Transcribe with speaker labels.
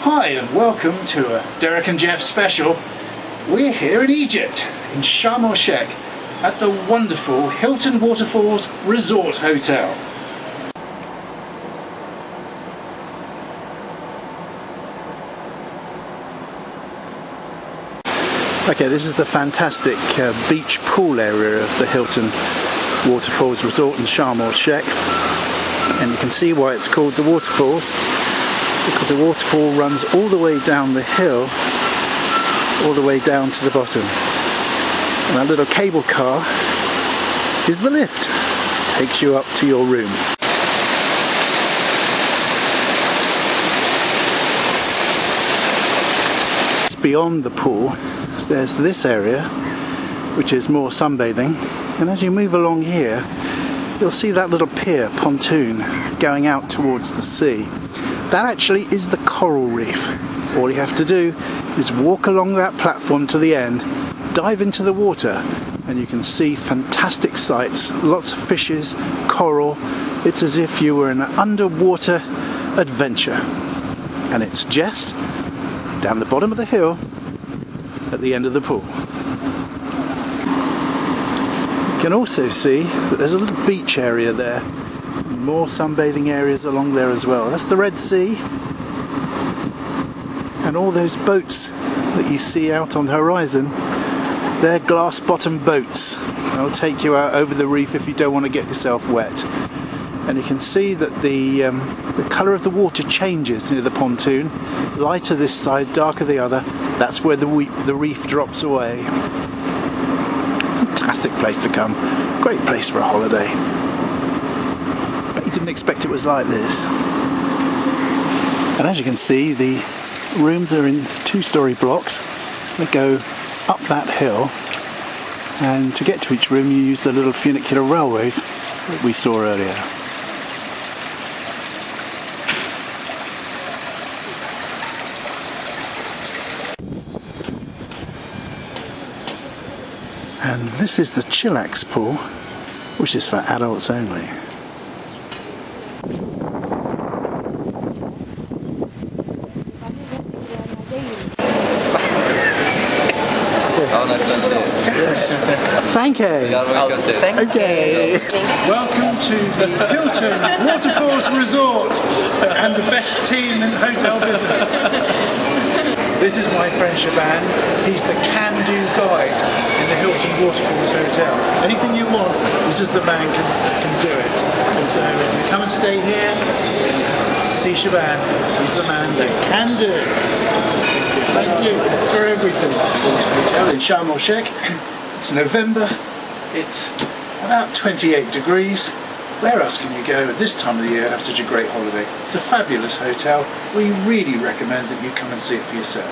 Speaker 1: Hi and welcome to a Derek and Jeff special. We're here in Egypt, in Sharm el Sheikh, at the wonderful Hilton Waterfalls Resort Hotel. Okay, this is the fantastic beach pool area of the Hilton Waterfalls Resort in Sharm el Sheikh. And you can see why it's called the Waterfalls, because the waterfall runs all the way down the hill, all the way down to the bottom. And that little cable car is the lift. It takes you up to your room. Beyond the pool, there's this area, which is more sunbathing. And as you move along here, you'll see that little pier, pontoon, going out towards the sea. That actually is the coral reef. All you have to do is walk along that platform to the end, dive into the water, and you can see fantastic sights, lots of fishes, coral. It's as if you were in an underwater adventure. And it's just down the bottom of the hill at the end of the pool. You can also see that there's a little beach area there. More sunbathing areas along there as well. That's the Red Sea. And all those boats that you see out on the horizon, they're glass bottom boats. They'll take you out over the reef if you don't want to get yourself wet. And you can see that the colour of the water changes near the pontoon. Lighter this side, darker the other. That's where the reef drops away. Fantastic place to come. Great place for a holiday. But you didn't expect it was like this. And as you can see, the rooms are in two-storey blocks. They go up that hill. And to get to each room, you use the little funicular railways that we saw earlier. And this is the chillax pool, which is for adults only. Thank you. Thank you. Welcome to the Hilton Waterfalls Resort and the best team in hotel business. This is my friend Shaban. He's the can-do guy in the Hilton Waterfalls Hotel. Anything you want, this is the man can do it. And so if you come and stay here, see Shaban. He's the man that can do it. Thank you for everything. Hotel in Sharm el Sheikh. It's November. It's about 28 degrees. Where else can you go at this time of the year and have such a great holiday? It's a fabulous hotel. We really recommend that you come and see it for yourself.